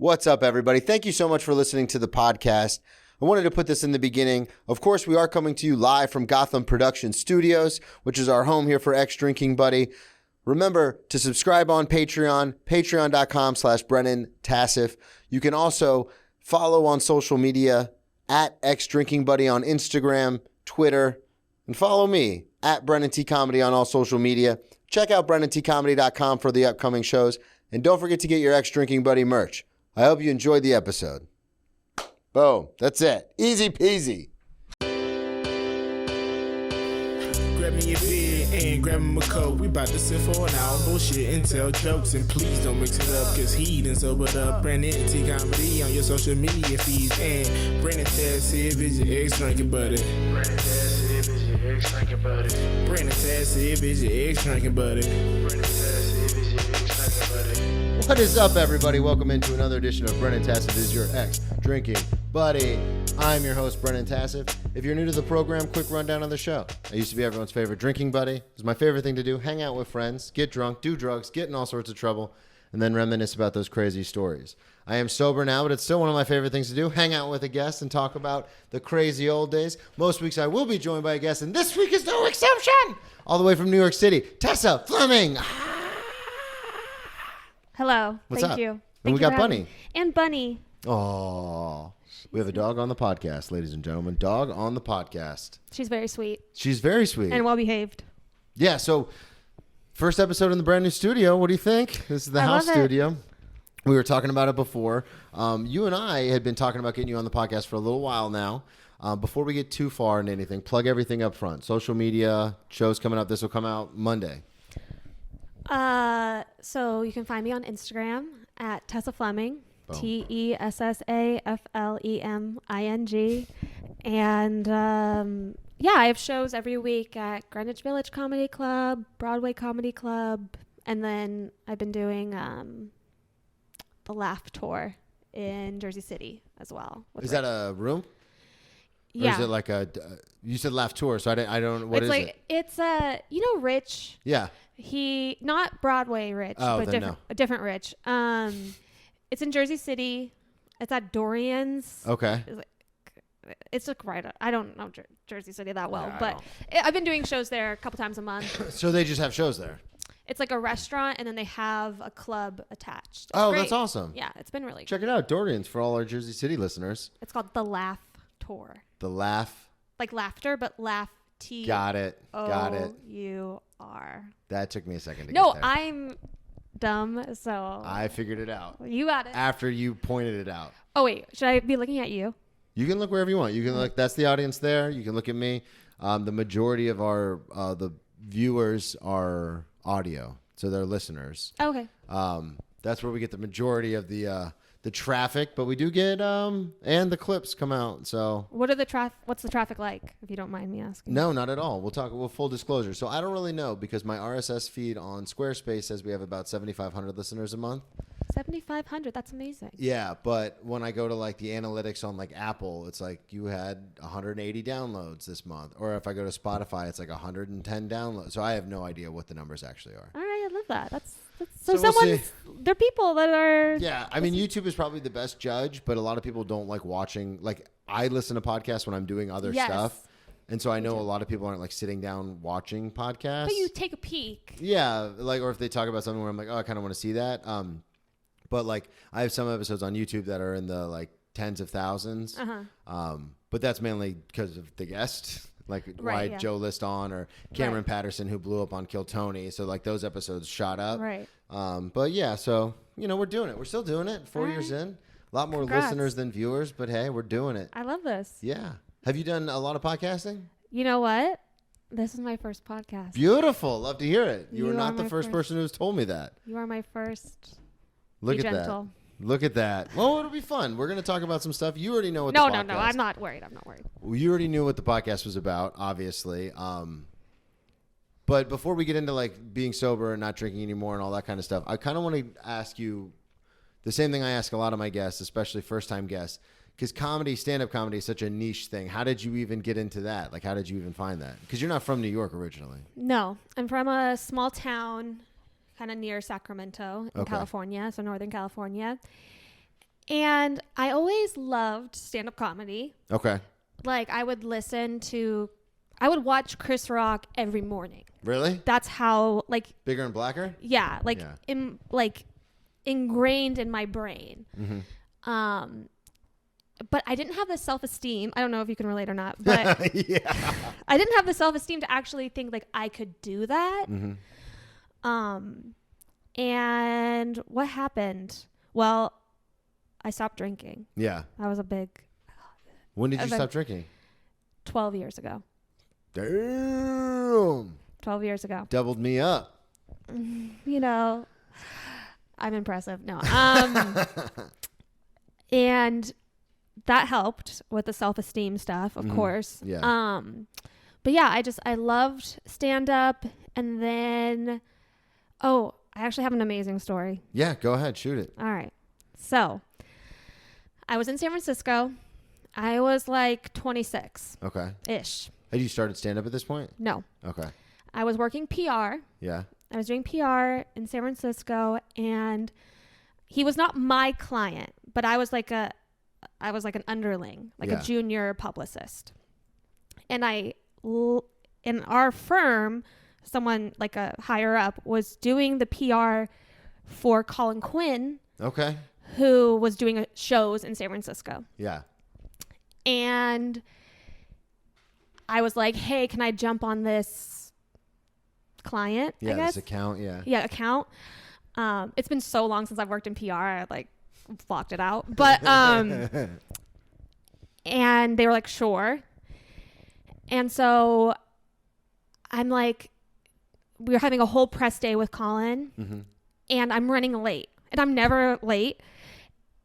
What's up, everybody? Thank you so much for listening to the podcast. I wanted to put this in the beginning. Of course, we are coming to you live from Gotham Production Studios, which is our home here for X Drinking Buddy. Remember to subscribe on Patreon, patreon.com/Brennan Tassif. You can also follow on social media at X Drinking Buddy on Instagram, Twitter, and follow me at Brennan T Comedy on all social media. Check out BrennanTComedy.com for the upcoming shows. And don't forget to get your X Drinking Buddy merch. I hope you enjoyed the episode. Boom. That's it. Easy peasy. Grab me a beer and grab him a coke. We bout to sit for an hour, bullshit and tell jokes. And please don't mix it up, cause he done sobered up. Brennan T Comedy on your social media feeds. And Brennan Tassif is your ex drinking buddy. Brennan Tassif is your ex drinking buddy. Brennan Tassif is your ex drinking buddy. Brennan Tassif is your ex drinking buddy. What is up, everybody? Welcome into another edition of Brennan Tassif is your X Drinking Buddy. I'm your host, Brennan Tassif. If you're new to the program, quick rundown of the show. I used to be everyone's favorite drinking buddy. It was my favorite thing to do, hang out with friends, get drunk, do drugs, get in all sorts of trouble, and then reminisce about those crazy stories. I am sober now, but it's still one of my favorite things to do, hang out with a guest and talk about the crazy old days. Most weeks I will be joined by a guest, and this week is no exception. All the way from New York City, Tessa Fleming. Hello. What's Thank up? you. And Thank we you got for Bunny. having me. And Bunny. Oh, we have a dog on the podcast, ladies and gentlemen. Dog on the podcast. She's very sweet. She's very sweet. And well behaved. Yeah, so first episode in the brand new studio. What do you think? This is the house studio. We were talking about it before. You and I had been talking about getting you on the podcast for a little while now. Before we get too far into anything, plug everything up front. Social media, shows coming up. This will come out Monday. So you can find me on Instagram at Tessa Fleming. Boom. TessaFleming. And I have shows every week at Greenwich Village Comedy Club, Broadway Comedy Club, and then I've been doing the Laugh Tour in Jersey City as well. Is that a room? Yeah. Or is it like a? You said Laugh Tour, so I don't. What it's is like, it? It's Rich. Yeah. He not Broadway Rich, but a different Rich. It's in Jersey City. It's at Dorian's. Okay. It's like right. I don't know Jersey City that well, Yeah, but I've been doing shows there a couple times a month. So they just have shows there. It's like a restaurant, and then they have a club attached. It's great. great. That's awesome. Yeah, it's been really. Check it out, Dorian's, for all our Jersey City listeners. It's called the Laugh Tour. The Laugh. Like laughter, but laugh T. Got it. O-U-R. That took me a second to get No, there. I'm dumb, so I figured it out. you got it. After you pointed it out. Oh wait, should I be looking at you? You can look wherever you want. You can look. That's the audience there. You can look at me. The majority of our the viewers are audio, so they're listeners. Oh, okay. That's where we get the majority of the traffic, but we do get and the clips come out. So What's the traffic like, if you don't mind me asking? no, not at all. We'll full disclosure. So I don't really know because my RSS feed on Squarespace says we have about 7,500 listeners a month. 7,500. That's amazing. Yeah, but when I go to like the analytics on like Apple, it's like you had 180 downloads this month. Or if I go to Spotify, it's like 110 downloads. So I have no idea what the numbers actually are. All right, I love that. That's So we'll see. There are people that are. Yeah, I mean, YouTube is probably the best judge, but a lot of people don't like watching. Like, I listen to podcasts when I'm doing other stuff. And so I know a lot of people aren't like sitting down watching podcasts. But you take a peek. Yeah, like, or if they talk about something where I'm like, oh, I kind of want to see that. But like, I have some episodes on YouTube that are in the like tens of thousands. But that's mainly because of the guest. Like why Joe List on or Cameron Patterson who blew up on Kill Tony. So like those episodes shot up. Right. But yeah, so, we're doing it. We're still doing it 4 years in. A lot more listeners than viewers, but hey, we're doing it. I love this. Yeah. Have you done a lot of podcasting? You know what? This is my first podcast. Beautiful. Love to hear it. You were You not are the my first person who's told me that. You are my first. Look Be at gentle. that. Look at that. Well, it'll be fun. We're going to talk about some stuff. You already know what No, the podcast... no. I'm not worried. Well, you already knew what the podcast was about, obviously. But before we get into like being sober and not drinking anymore and all that kind of stuff, I kind of want to ask you the same thing I ask a lot of my guests, especially first-time guests, because stand-up comedy is such a niche thing. How did you even get into that? Like, how did you even find that? Because you're not from New York originally. No, I'm from a small town kind of near Sacramento in California, so Northern California. And I always loved stand-up comedy. Okay. Like, I would watch Chris Rock every morning. Really? That's how, like... Bigger and Blacker? Yeah. Ingrained in my brain. Mm-hmm. But I didn't have the self-esteem. I don't know if you can relate or not, but yeah. I didn't have the self-esteem to actually think like I could do that. Mm-hmm. And what happened? Well, I stopped drinking. Yeah. That was a big... When did you stop drinking? 12 years ago. Damn. 12 years ago. Doubled me up. You know, I'm impressive. No. And that helped with the self-esteem stuff, of course. Yeah. But yeah, I loved stand-up. And then, I actually have an amazing story. Yeah, go ahead. Shoot it. All right. So I was in San Francisco. I was like 26. Okay. Ish. Had you started stand-up at this point? No. Okay. I was working PR. Yeah. I was doing PR in San Francisco, and he was not my client, but I was like an underling, like a junior publicist. And in our firm, someone like a higher up was doing the PR for Colin Quinn. Okay. Who was doing shows in San Francisco. Yeah. And I was like, hey, can I jump on this client? Yeah, I guess? this account. Yeah. Yeah, account. It's been so long since I've worked in PR. I like blocked it out. But and they were like, sure. And so I'm like, we were having a whole press day with Colin, and I'm running late. And I'm never late.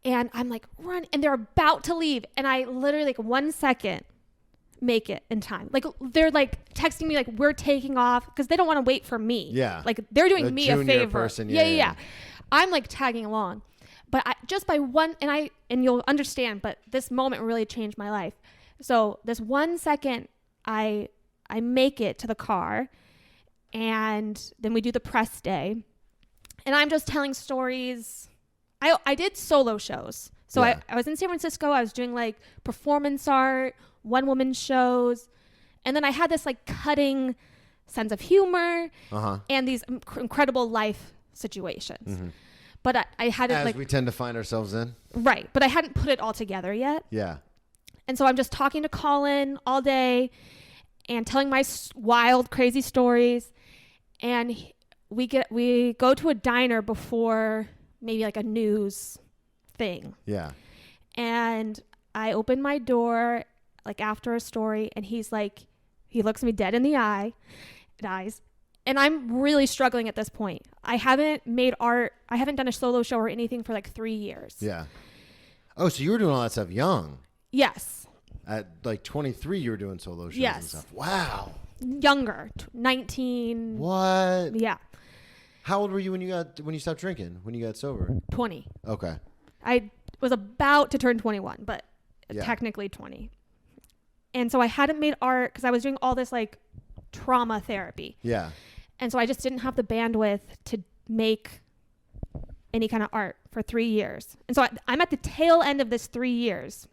And I'm like, run. And they're about to leave. And I literally, like, 1 second make it in time. Like, they're like texting me, like, we're taking off, because they don't want to wait for me. Yeah. Like, they're doing me a favor. Person, yeah. I'm like tagging along. But just by one, and you'll understand, but this moment really changed my life. So this 1 second, I make it to the car, and then we do the press day. And I'm just telling stories. I did solo shows. So I was in San Francisco. I was doing like performance art, one-woman shows. And then I had this like cutting sense of humor and these incredible life situations. But I hadn't As we tend to find ourselves in. Right. But I hadn't put it all together yet. Yeah. And so I'm just talking to Colin all day and telling my wild, crazy stories. And we go to a diner before maybe like a news thing. Yeah. And I open my door like after a story, and he's like, he looks me dead in the eyes. And I'm really struggling at this point. I haven't made art. I haven't done a solo show or anything for like 3 years. Yeah. Oh, so you were doing all that stuff young? Yes. At like 23, you were doing solo shows and stuff. Wow. Younger, 19. What? Yeah. How old were you when you stopped drinking? When you got sober? 20. Okay. I was about to turn 21, but technically 20. And so I hadn't made art because I was doing all this like trauma therapy. Yeah. And so I just didn't have the bandwidth to make any kind of art for 3 years. And so I'm at the tail end of this 3 years.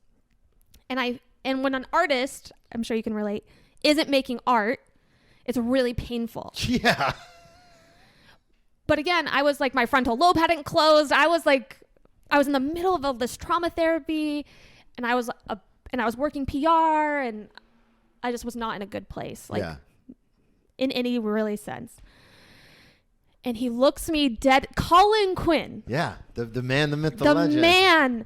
And when an artist, I'm sure you can relate, isn't making art, it's really painful. Yeah. But again, I was like, my frontal lobe hadn't closed. I was in the middle of all this trauma therapy, and I was working PR, and I just was not in a good place, like in any really sense. And he looks me dead. Colin Quinn. Yeah, the man, the myth, the legend. The man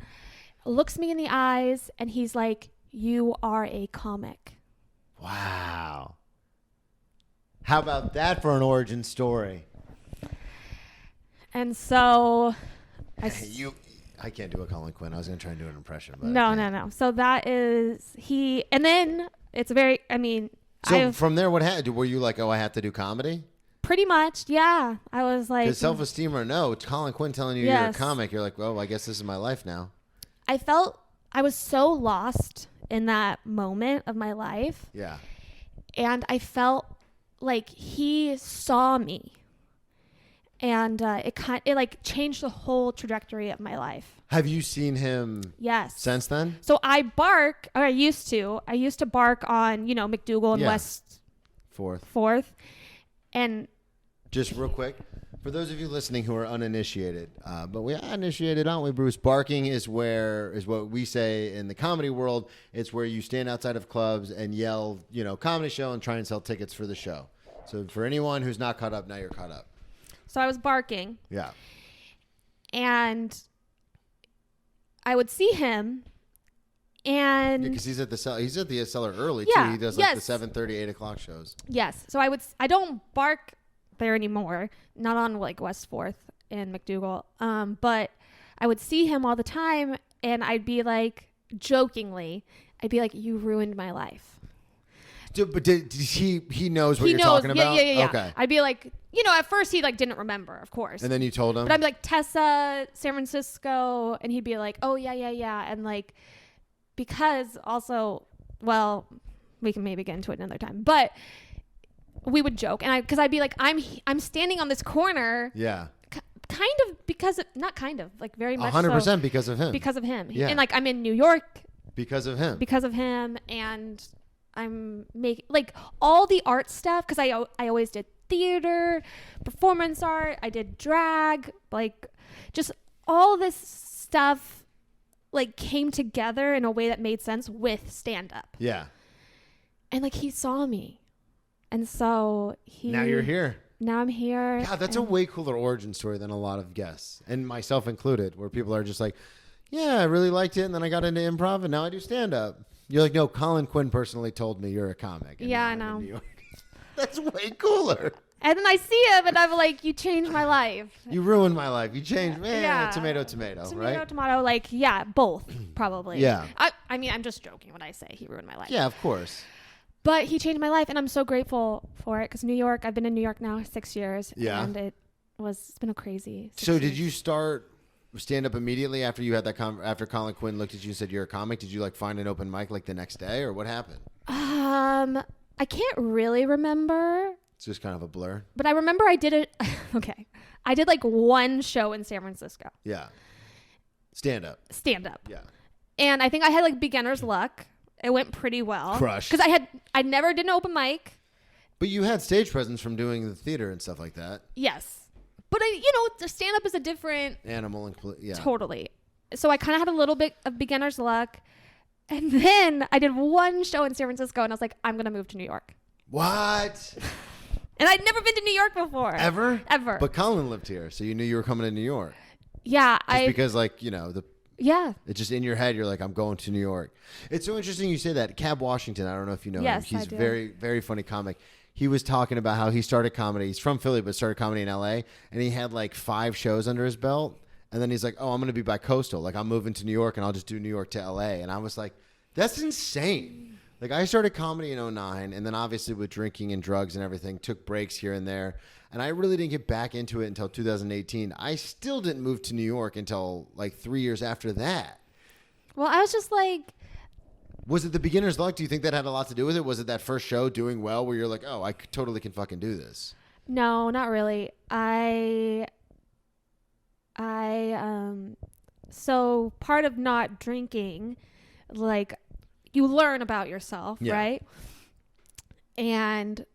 looks me in the eyes, and he's like, "You are a comic." Wow. How about that for an origin story? And so I can't do a Colin Quinn. I was going to try and do an impression. But no. So that is he. And then it's So from there, what happened? Were you like, oh, I have to do comedy? Pretty much. Yeah. I was like. Because self-esteem or no, it's Colin Quinn telling you you're a comic. You're like, well, I guess this is my life now. I felt I was so lost in that moment of my life. Yeah. And I felt like he saw me. And it like changed the whole trajectory of my life. Have you seen him Yes. since then? So I used to bark on, McDougal and West 4th. And just real quick, for those of you listening who are uninitiated, but we are initiated, aren't we, Bruce? Barking is what we say in the comedy world. It's where you stand outside of clubs and yell, comedy show and try and sell tickets for the show. So for anyone who's not caught up, now you're caught up. So I was barking. Yeah. And I would see him, and because he's at the cellar early Yeah, too. He does like the 7:30, 8 o'clock shows. Yes. So I don't bark there anymore. Not on like West 4th and McDougal. But I would see him all the time, and I'd be like, jokingly, you ruined my life. But he knows what you're talking about? Yeah. Okay. I'd be like, at first he like didn't remember, of course. And then you told him? But I'd be like, Tessa, San Francisco. And he'd be like, oh, yeah. And like, because also, well, we can maybe get into it another time. But we would joke. And because I'd be like, I'm standing on this corner. Yeah. Kind of because of, not kind of, like very much 100% so, because of him. Because of him. Yeah. And like, I'm in New York. Because of him. Because of him. And I'm making like all the art stuff, because I always did theater, performance art, I did drag, like just all this stuff like came together in a way that made sense with stand up. Yeah. And like he saw me, and so now you're here. Now I'm here. Yeah, that's a way cooler origin story than a lot of guests, and myself included, where people are just like, yeah, I really liked it, and then I got into improv, and now I do stand up. You're like, no, Colin Quinn personally told me you're a comic. Yeah, I know. That's way cooler. And then I see him, and I'm like, you changed my life. You ruined my life. You changed, tomato, Tomato, right? tomato, like, yeah, both, probably. Yeah. I mean, I'm just joking when I say he ruined my life. Yeah, of course. But he changed my life, and I'm so grateful for it, because New York, I've been in New York now 6 years. Yeah. And it's been a crazy 6 So years. did you start stand up immediately after you had that after Colin Quinn looked at you and said you're a comic? Did you like find an open mic like the next day, or what happened? I can't really remember. It's just kind of a blur. But I remember I did it. Okay. I did like one show in San Francisco. Yeah. Stand up. Yeah. And I think I had like beginner's luck. It went pretty well. Crushed. Because I never did an open mic. But you had stage presence from doing the theater and stuff like that. Yes. But the stand up is a different animal and yeah. Totally. So I kind of had a little bit of beginner's luck. And then I did one show in San Francisco, and I was like, I'm going to move to New York. What? And I'd never been to New York before. Ever? Ever. But Colin lived here, so you knew you were coming to New York. Yeah. Because yeah. It's just in your head. You're like, I'm going to New York. It's so interesting you say that. Cab Washington, I don't know if you know him. He's I do. very, very funny comic. He was talking about how he started comedy. He's from Philly, but started comedy in LA. And he had like 5 shows under his belt. And then he's like, oh, I'm going to be bi-coastal. Like, I'm moving to New York, and I'll just do New York to LA. And I was like, that's insane. Like, I started comedy in 2009, and then obviously with drinking and drugs and everything, took breaks here and there. And I really didn't get back into it until 2018. I still didn't move to New York until like 3 years after that. Well, I was just like... Was it the beginner's luck? Do you think that had a lot to do with it? Was it that first show doing well where you're like, oh, I totally can fucking do this? No, not really. So part of not drinking, like, you learn about yourself, right? And,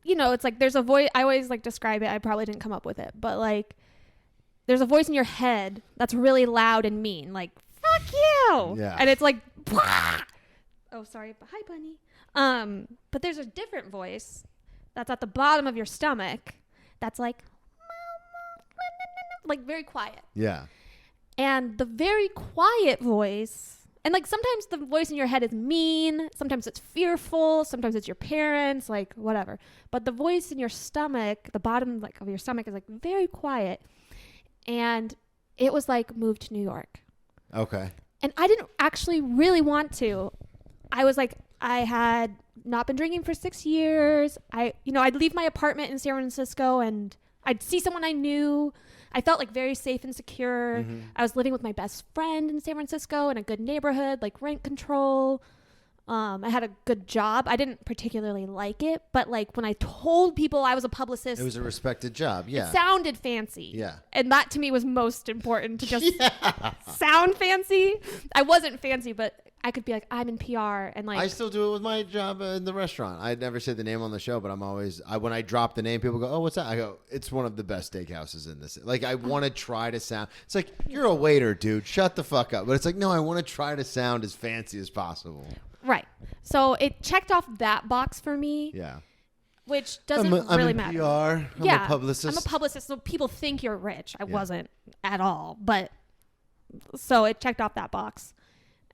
it's like there's a voice. I always like describe it. I probably didn't come up with it, but like there's a voice in your head that's really loud and mean, like, fuck you. Yeah. And it's like, Bwah! Oh, sorry. Hi, bunny. But there's a different voice that's at the bottom of your stomach that's like very quiet. Yeah. And the very quiet voice, and like sometimes the voice in your head is mean, sometimes it's fearful, sometimes it's your parents, like whatever. But the voice in your stomach, the bottom like of your stomach, is like very quiet. And it was like, move to New York. Okay. And I didn't actually really want to. I was like, I had not been drinking for 6 years. I'd leave my apartment in San Francisco and I'd see someone I knew. I felt like very safe and secure. Mm-hmm. I was living with my best friend in San Francisco in a good neighborhood, like rent control. I had a good job. I didn't particularly like it, but like when I told people I was a publicist, It was a respected job. Yeah. it sounded fancy. Yeah. And that to me was most important, to just sound fancy. I wasn't fancy, but I could be like, I'm in PR, and like I still do it with my job in the restaurant. I'd never say the name on the show, but I'm always when I drop the name, people go, "Oh, what's that?" I go, "It's one of the best steakhouses in this." Like I want to try to sound. It's like you're a waiter, dude. Shut the fuck up. But it's like no, I want to try to sound as fancy as possible. right. So it checked off that box for me. Yeah. Which doesn't I'm really in matter. PR. I'm a publicist. I'm a publicist, so people think you're rich. I wasn't at all, but so it checked off that box.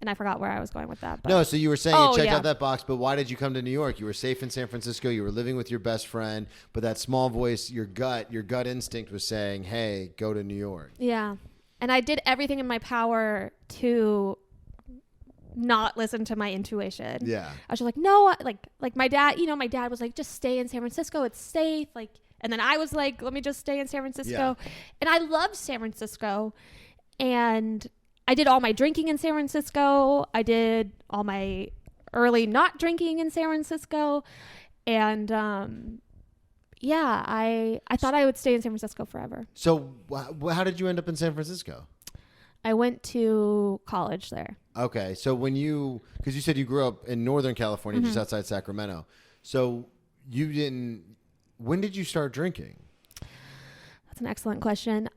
And I forgot where I was going with that. But. No, so you were saying you checked out that box, but why did you come to New York? You were safe in San Francisco. You were living with your best friend, but that small voice, your gut instinct was saying, "Hey, go to New York." Yeah, and I did everything in my power to not listen to my intuition. Yeah, I was just like, no, like my dad. You know, my dad was like, just stay in San Francisco. It's safe. Like, and then I was like, let me just stay in San Francisco. Yeah. And I loved San Francisco, and I did all my drinking in San Francisco. I did all my early not drinking in San Francisco. And I thought I would stay in San Francisco forever. So how did you end up in San Francisco? I went to college there. Okay. So because you said you grew up in Northern California, just outside Sacramento. So when did you start drinking? That's an excellent question.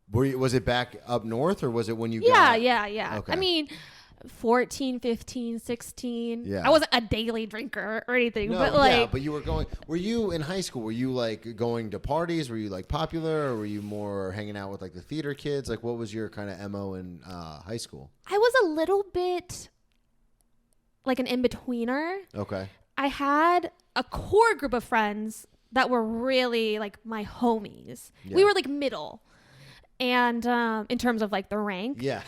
Was it back up north or was it when you Yeah. Okay. I mean, 14, 15, 16. Yeah. I wasn't a daily drinker or anything, No, but like, but you were you in high school? Were you like going to parties? Were you like popular or were you more hanging out with like the theater kids? Like what was your kind of MO in high school? I was a little bit like an in-betweener. Okay. I had a core group of friends that were really like my homies. Yeah. We were like middle. And in terms of like the rank. Yeah.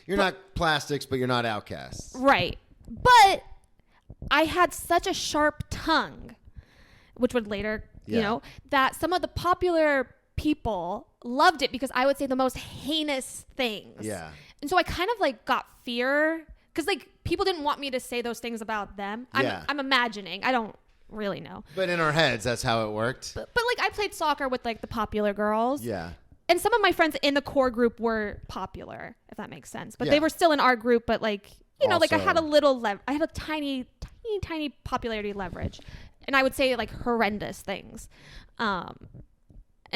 You're not plastics, but you're not outcasts. Right. But I had such a sharp tongue, which would later, that some of the popular people loved it because I would say the most heinous things. Yeah. And so I kind of like got fear because like people didn't want me to say those things about them. I'm imagining. I don't really know. But in our heads, that's how it worked. But like I played soccer with like the popular girls. Yeah. And some of my friends in the core group were popular, if that makes sense. But they were still in our group. But like, like I had a little, I had a tiny popularity leverage. And I would say like horrendous things. And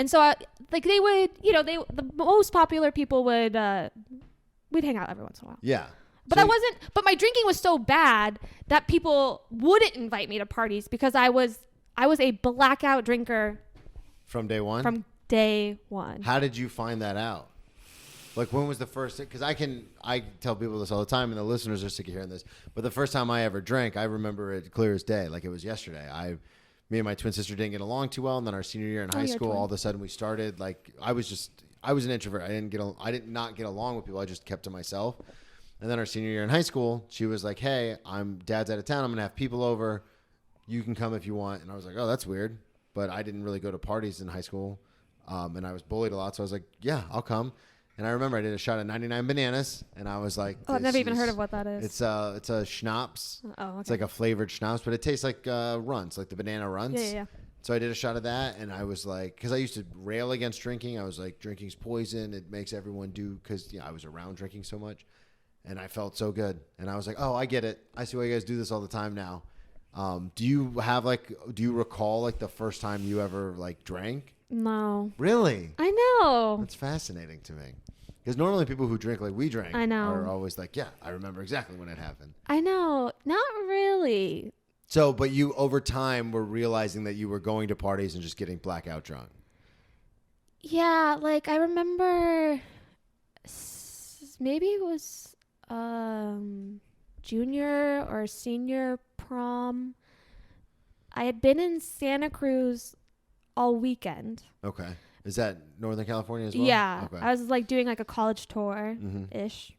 so like they would, the most popular people would, we'd hang out every once in a while. Yeah. But but my drinking was so bad that people wouldn't invite me to parties because I was a blackout drinker. From day one? From day one. How did you find that out? Like when was the first? Because I tell people this all the time, and the listeners are sick of hearing this. But the first time I ever drank, I remember it clear as day, like it was yesterday. Me and my twin sister didn't get along too well, and then our senior year in high school, all of a sudden we started. Like I was an introvert. I did not get along with people. I just kept to myself. And then our senior year in high school, she was like, "Hey, Dad's out of town. I'm gonna have people over. You can come if you want." And I was like, "Oh, that's weird." But I didn't really go to parties in high school. And I was bullied a lot, so I was like, yeah, I'll come. And I remember I did a shot of 99 bananas, and I was like, I've never even heard of what that is. It's a schnapps. Oh, okay. It's like a flavored schnapps, but it tastes like runs, like the banana runs. Yeah. So I did a shot of that, and I was like, because I used to rail against drinking. I was like, drinking's poison. It makes everyone do, because I was around drinking so much. And I felt so good. And I was like, oh, I get it. I see why you guys do this all the time now. Do you recall like the first time you ever like drank? No. Really? I know. That's fascinating to me. Because normally people who drink like we drank are always like, yeah, I remember exactly when it happened. I know. Not really. So, but you over time were realizing that you were going to parties and just getting blackout drunk. Yeah, like I remember maybe it was junior or senior prom. I had been in Santa Cruz all weekend. Okay. Is that Northern California as well? Yeah. Okay. I was like doing like a college tour ish.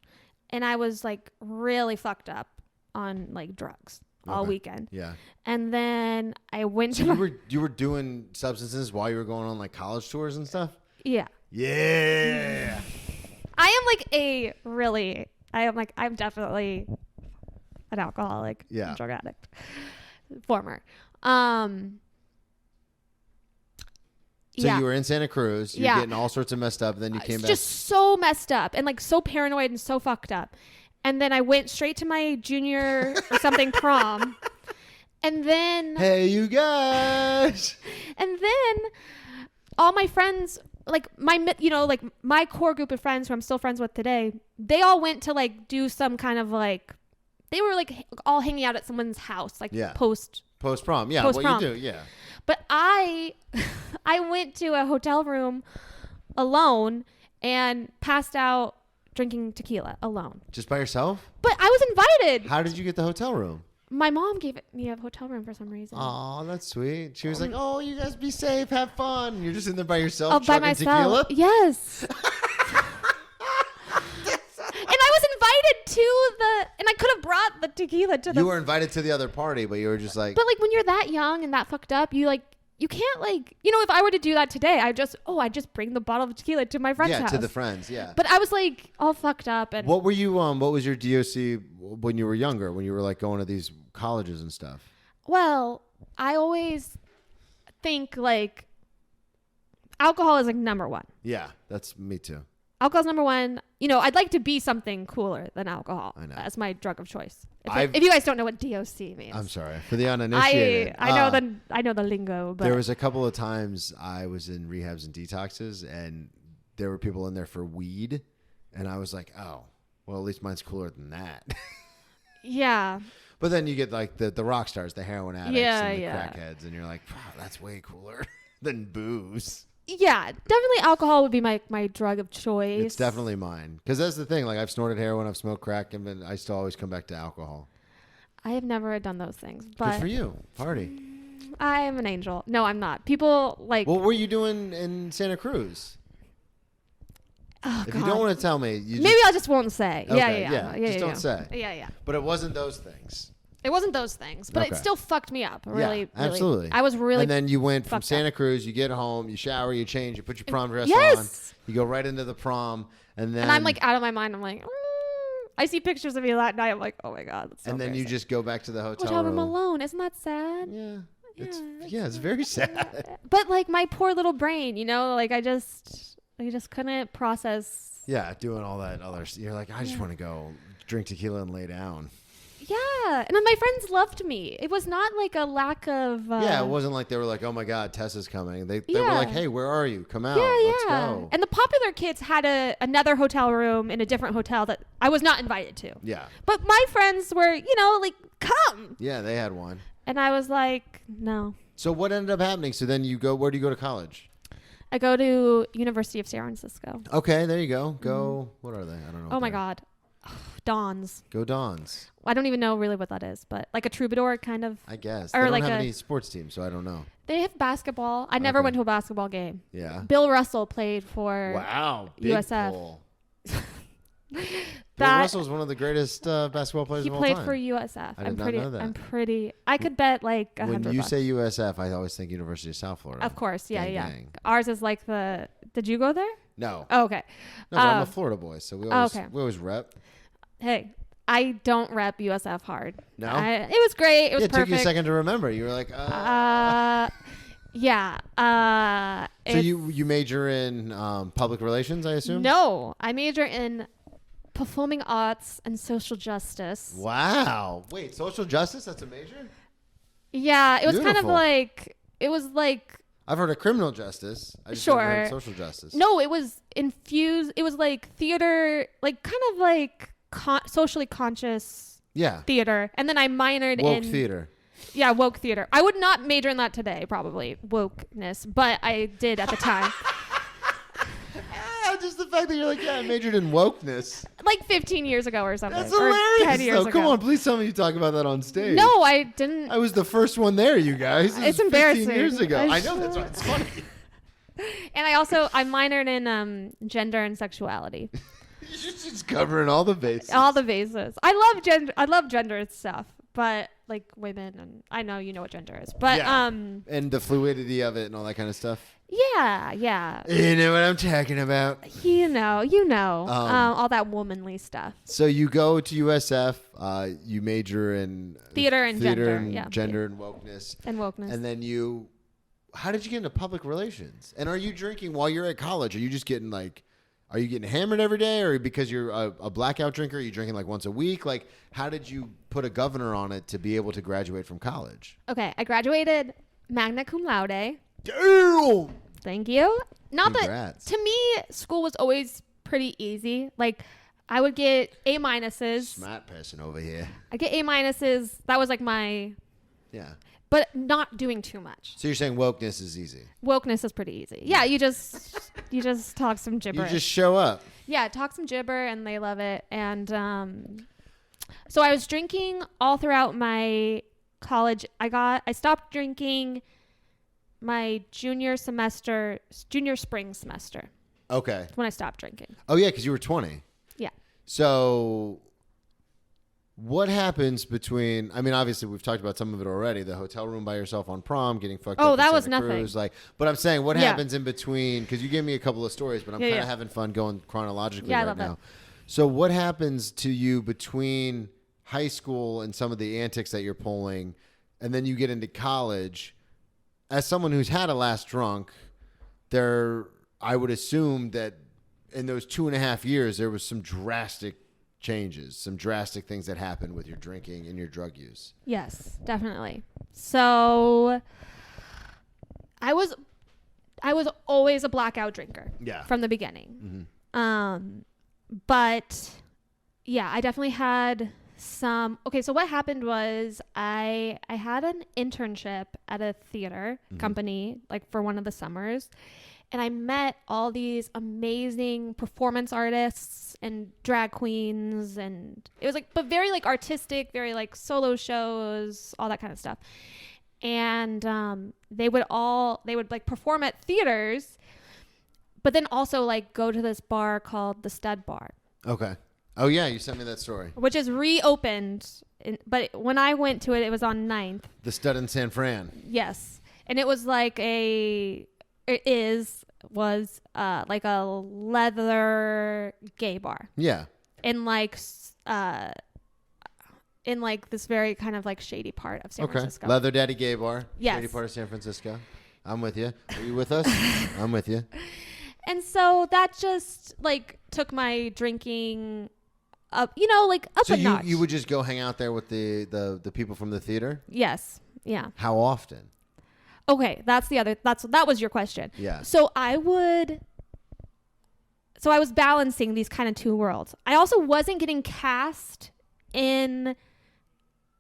And I was like really fucked up on like drugs all weekend. Yeah. And then I went to you were doing substances while you were going on like college tours and stuff? Yeah. Yeah. I am like a really I'm definitely an alcoholic, Yeah. drug addict, former. So you were in Santa Cruz. You're getting all sorts of messed up. And then you came back. Just so messed up and like so paranoid and so fucked up. And then I went straight to my junior or something prom. And then... Hey, you guys! And then all my friends, like my core group of friends who I'm still friends with today, they all went to like do some kind of like... They were like all hanging out at someone's house, like post-prom. Yeah, post-prom. what you do, yeah. But I went to a hotel room alone and passed out drinking tequila alone. Just by yourself? But I was invited. How did you get the hotel room? My mom gave me a hotel room for some reason. Oh, that's sweet. She was like, "Oh, you guys be safe, have fun." And you're just in there by yourself, by chugging myself. tequila. Yes. And I was invited and I could have brought the tequila to the. You were invited to the other party, but you were just like. But like when you're that young and that fucked up, you can't like, if I were to do that today, I just bring the bottle of tequila to my friend's house. Yeah, to the friends, yeah. But I was like all fucked up. And what were you, what was your DOC when you were younger, when you were like going to these colleges and stuff? Well, I always think like alcohol is like number one. Yeah, that's me too. Alcohol's number one. I'd like to be something cooler than alcohol. I know. As my drug of choice. If you guys don't know what DOC means. I'm sorry. For the uninitiated. I know the lingo. But there was a couple of times I was in rehabs and detoxes, and there were people in there for weed, and I was like, oh, well, at least mine's cooler than that. Yeah. But then you get like the rock stars, the heroin addicts, and the crackheads, and you're like, wow, that's way cooler than booze. Yeah, definitely alcohol would be my drug of choice. It's definitely mine. Because that's the thing. Like, I've snorted heroin, I've smoked crack, and I still always come back to alcohol. I have never done those things. But good for you. Party. I am an angel. No, I'm not. People like... What were you doing in Santa Cruz? Oh, if God. you don't want to tell me... Maybe I just won't say. Okay, Yeah. Just don't say. Yeah. But it wasn't those things. It wasn't those things, but it still fucked me up. Really, absolutely. I was really. And then you went from Santa Cruz. You get home, you shower, you change, you put your prom dress on. You go right into the prom, and I'm like out of my mind. I'm like, I see pictures of me that night. I'm like, oh my God. That's so and then you just go back to the hotel room alone. Isn't that sad? Yeah. It's very sad. But like my poor little brain, like I just couldn't process. Yeah, doing all that other. You're like, I just want to go drink tequila and lay down. Yeah, and then my friends loved me. It was not like a lack of... it wasn't like they were like, oh my God, Tessa's coming. They were like, hey, where are you? Come out. Let's go. And the popular kids had another hotel room in a different hotel that I was not invited to. Yeah. But my friends were, like, come. Yeah, they had one. And I was like, no. So what ended up happening? So then where do you go to college? I go to University of San Francisco. Okay, there you go. What are they? I don't know. Oh my God. Dons. Go Dons. I don't even know really what that is, but like a troubadour kind of. I guess. Or they like don't have any sports teams, so I don't know. They have basketball. I never went to a basketball game. Yeah. Bill Russell played for USF. Bill Russell's one of the greatest basketball players of all time. He played for USF. I did not know that. I could bet like $100. When you say USF, I always think University of South Florida. Of course, yeah. Gang. Ours is like did you go there? No. Oh, okay. No, but I'm a Florida boy, so we always rep. Hey, I don't rep USF hard. No? It was great. It was perfect. It took you a second to remember. You were like, yeah. So you major in public relations, I assume? No, I major in performing arts and social justice. Wow. Wait, social justice? That's a major? Yeah, it was kind of like, it was like. I've heard of criminal justice. I just haven't heard of social justice. No, it was infused. It was like theater, like kind of like socially conscious theater. And then I minored in woke theater. Yeah, woke theater. I would not major in that today, probably, wokeness, but I did at the time. Just the fact that you're like, I majored in wokeness. Like 15 years ago or something. That's hilarious. 10 years ago. Come on, please tell me you talk about that on stage. No, I didn't. I was the first one there, you guys. It's embarrassing. 15 years ago. I know, that's why it's funny. And I minored in gender and sexuality. You're just covering all the bases. All the bases. I love gender stuff, but like women, and I know you know what gender is, but and the fluidity of it and all that kind of stuff. Yeah, yeah. You know what I'm talking about. You know, all that womanly stuff. So you go to USF. You major in Theater and gender. And gender and wokeness. And wokeness. And then you. How did you get into public relations? And are you drinking while you're at college? Are you just getting like, are you getting hammered every day, or because you're a blackout drinker, are you drinking like once a week? Like, how did you put a governor on it to be able to graduate from college? Okay, I graduated magna cum laude. Damn. Thank you. Not Congrats. that to me, school was always pretty easy. Like, I would get A minuses. Smart person over here. I get A minuses. That was like my. Yeah. But not doing too much. So you're saying wokeness is easy? Wokeness is pretty easy. Yeah, you just talk some gibberish. You just show up. Yeah, talk some gibber and they love it. And so I was drinking all throughout my college. I stopped drinking my junior spring semester. Okay. That's when I stopped drinking. Oh yeah, because you were 20. Yeah. So what happens between, I mean, obviously we've talked about some of it already, the hotel room by yourself on prom, getting fucked up. Oh, that in was Santa nothing. Cruz, like, but I'm saying what happens in between, because you gave me a couple of stories, but I'm kind of having fun going chronologically right now. That. So what happens to you between high school and some of the antics that you're pulling, and then you get into college? As someone who's had a last drunk, I would assume that in those 2.5 years, there was some drastic changes, some drastic things that happened with your drinking and your drug use. Yes, definitely. So I was always a blackout drinker. Yeah. From the beginning. Mm-hmm. But yeah, I definitely had some. Okay, so what happened was I had an internship at a theater company, like for one of the summers. And I met all these amazing performance artists and drag queens, and it was like, but very like artistic, very like solo shows, all that kind of stuff. And they would like perform at theaters, but then also like go to this bar called the Stud Bar. Okay. Oh yeah, you sent me that story. Which is reopened, but when I went to it, it was on 9th. The Stud in San Fran. Yes, and it was like was like a leather gay bar. Yeah. In like this very kind of like shady part of San Francisco. Leather Daddy Gay Bar. Yes. Shady part of San Francisco. I'm with you. Are you with us? I'm with you. And so that just like took my drinking up, like up a notch. So you would just go hang out there with the people from the theater? Yes. Yeah. How often? Okay, that was your question. Yeah. So I was balancing these kind of two worlds. I also wasn't getting cast in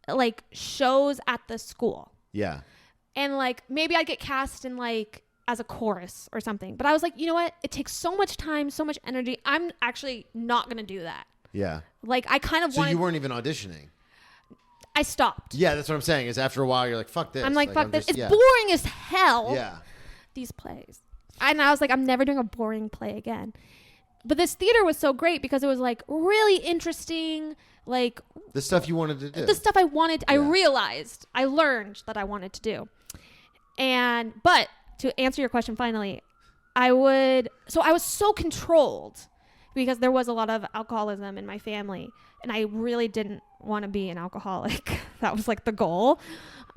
like shows at the school. Yeah. And like maybe I'd get cast in like as a chorus or something. But I was like, you know what? It takes so much time, so much energy. I'm actually not going to do that. Yeah. Like I kind of wanted. So you weren't even auditioning? I stopped. Yeah, that's what I'm saying. Is after a while you're like, fuck this. I'm like fuck this. It's boring as hell. Yeah. These plays. And I was like, I'm never doing a boring play again. But this theater was so great because it was like really interesting, like the stuff you wanted to do. The stuff I wanted. Yeah. I learned that I wanted to do. But to answer your question finally, I was so controlled because there was a lot of alcoholism in my family, and I really didn't want to be an alcoholic. That was like the goal.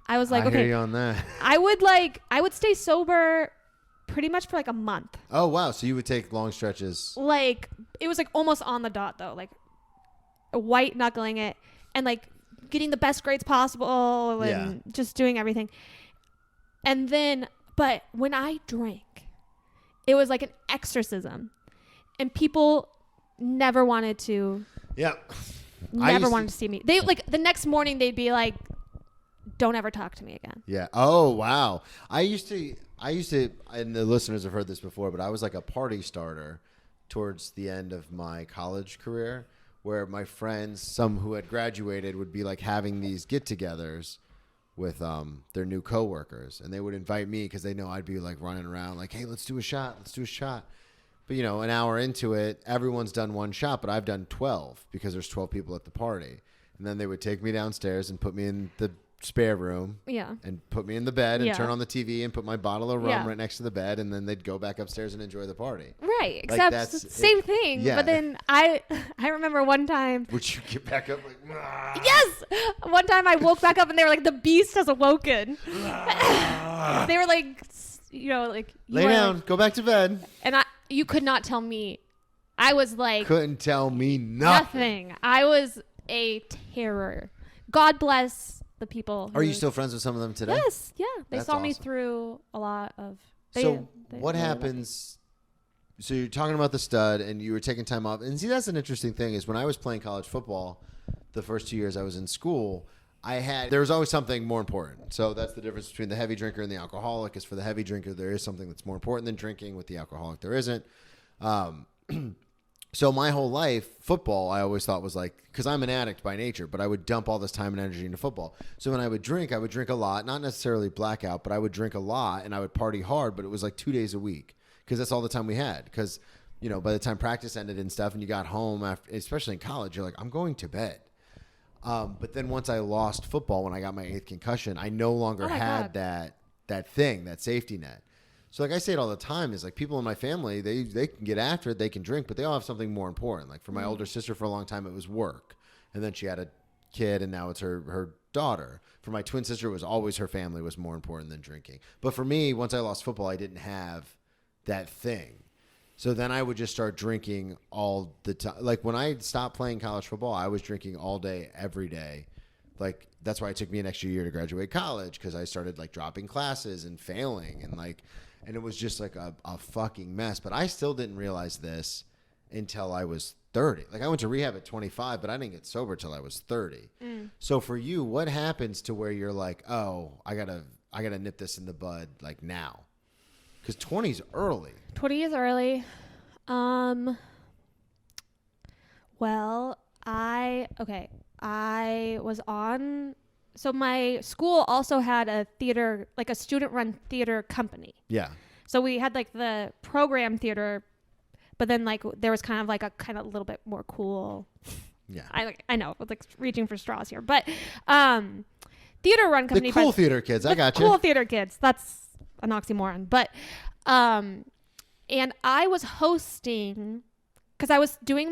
I was like, I okay, hear you on that. I would stay sober pretty much for like a month. Oh wow, so you would take long stretches. Like it was like almost on the dot though, like white knuckling it and like getting the best grades possible and just doing everything. And then, but when I drank, it was like an exorcism, and people never wanted to. Yeah. Never wanted to see me. They like the next morning they'd be like, "Don't ever talk to me again." Yeah. Oh wow. I used to, and the listeners have heard this before, but I was like a party starter towards the end of my college career, where my friends, some who had graduated, would be like having these get-togethers with their new coworkers, and they would invite me because they know I'd be like running around like, "Hey, let's do a shot. But an hour into it, everyone's done one shot, but I've done 12 because there's 12 people at the party. And then they would take me downstairs and put me in the spare room. Yeah. And put me in the bed and Yeah. turn on the TV and put my bottle of rum Yeah. right next to the bed, and then they'd go back upstairs and enjoy the party. Right. Like, Except that's it's the same thing. Yeah. But then I remember one time. Would you get back up like? "Ah." Yes. One time I woke back up and they were like, the beast has awoken. They were like, you know, like you Lay are down. like- Go back to bed. and you could not tell me. I was like Couldn't tell me nothing. nothing. I was a terror. God bless the people. Are you who- still friends with some of them today? Yes. Yeah. They That's saw me awesome. through a lot of. So they what really loved me. happens? So you're talking about the stud, and you were taking time off. And see, that's an interesting thing is when I was playing college football, the first 2 years I was in school, there was always something more important. So that's the difference between the heavy drinker and the alcoholic. Is for the heavy drinker, there is something that's more important than drinking. With the alcoholic, there isn't. So my whole life, football, I always thought was like, because I'm an addict by nature, but I would dump all this time and energy into football. So when I would drink a lot, not necessarily blackout, but I would drink a lot and I would party hard, but it was like 2 days a week because that's all the time we had. Because, you know, by the time practice ended and stuff and you got home, after, especially in college, you're like, I'm going to bed. But then once I lost football, when I got my 8th concussion, I no longer had that safety net. So like I say it all the time is like people in my family, they can get after it, they can drink, but they all have something more important. Like for my older sister for a long time, it was work. And then she had a kid and now it's her daughter. For my twin sister, it was always her family was more important than drinking. But for me, once I lost football, I didn't have that thing. So then I would just start drinking all the time. Like when I stopped playing college football, I was drinking all day, every day. Like that's why it took me an extra year to graduate college because I started like dropping classes and failing and it was just like a fucking mess. But I still didn't realize this until I was 30. Like I went to rehab at 25, but I didn't get sober till I was 30. So for you, what happens to where you're like, oh, I gotta nip this in the bud like now? Because 20 is early. 20 is early. Well, I was on. So my school also had a theater, like a student-run theater company. Yeah. So we had like the program theater, but then like there was kind of like a little bit more cool. Yeah. I know, like reaching for straws here, but theater run company. The cool theater kids. I got you. Cool theater kids. That's an oxymoron, but and I was hosting. Because I was doing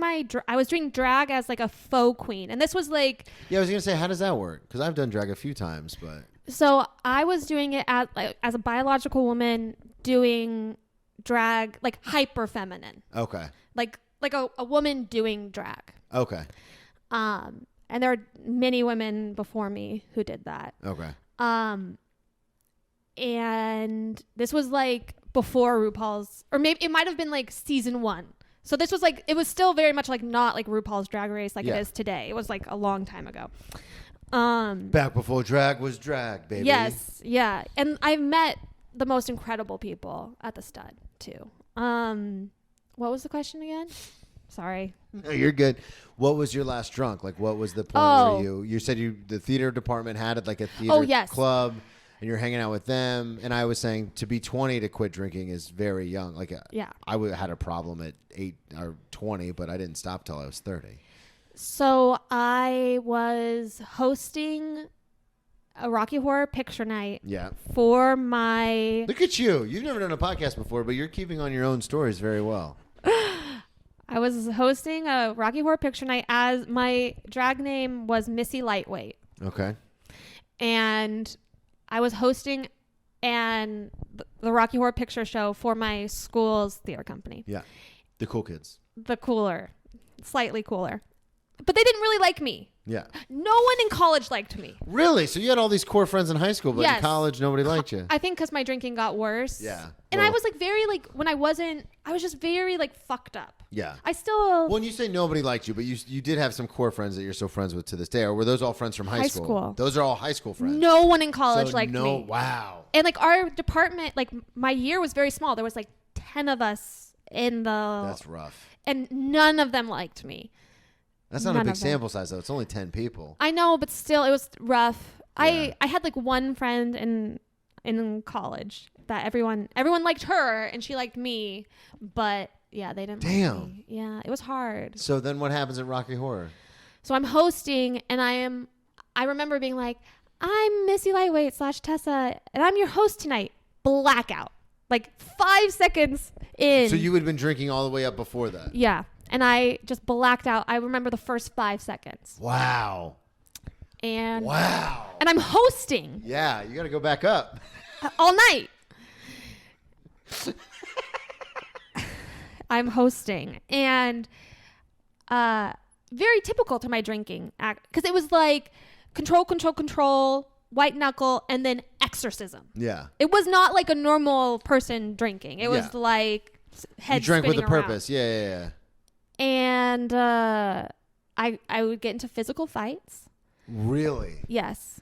drag as like a faux queen, and this was like. Yeah, I was gonna say, how does that work? Because I've done drag a few times, but. So I was doing it as a biological woman doing drag, like hyper feminine. Okay. Like a woman doing drag. Okay. And there are many women before me who did that. Okay. And this was like before RuPaul's, or maybe it might have been like season 1. So this was like, it was still very much like not like RuPaul's Drag Race like it is today. It was like a long time ago. Back before drag was drag, baby. Yes. Yeah. And I've met the most incredible people at the stud too. What was the question again? Sorry. No, you're good. What was your last drunk? Like what was the point where you said the theater department had it like a theater club and you're hanging out with them. And I was saying to be 20 to quit drinking is very young. Like I had a problem at 8 or 20, but I didn't stop till I was 30. So I was hosting a Rocky Horror Picture Night. Yeah. For my. Look at you. You've never done a podcast before, but you're keeping on your own stories very well. I was hosting a Rocky Horror Picture Night as my drag name was Missy Lightweight. Okay. And I was hosting the Rocky Horror Picture Show for my school's theater company. Yeah. The cool kids. Slightly cooler. But they didn't really like me. Yeah. No one in college liked me. Really? So you had all these core friends in high school, but in college nobody liked you. I think because my drinking got worse. Yeah. And I was like very like, when I was just very like fucked up. Yeah. I still. When you say nobody liked you, but you did have some core friends that you're still friends with to this day, or were those all friends from high school? Those are all high school friends. No one in college liked me. Wow. And like our department, like my year was very small. There was like 10 of us in the. That's rough. And none of them liked me. That's not a big sample size though. It's only 10 people. I know, but still, it was rough. Yeah. I had like one friend in college that everyone liked her and she liked me, but yeah, they didn't. Damn. Like me. Yeah, it was hard. So then what happens at Rocky Horror? So I'm hosting and I remember being like, I'm Missy Lightweight / Tessa, and I'm your host tonight. Blackout. Like 5 seconds in. So you had been drinking all the way up before that? Yeah. And I just blacked out. I remember the first 5 seconds. Wow. And wow. And I'm hosting. Yeah, you got to go back up. All night. I'm hosting. And very typical to my drinking act. Because it was like control, white knuckle, and then exorcism. Yeah. It was not like a normal person drinking. It was like head You drank with a spinning purpose. around. Yeah. And I would get into physical fights. Really? Yes.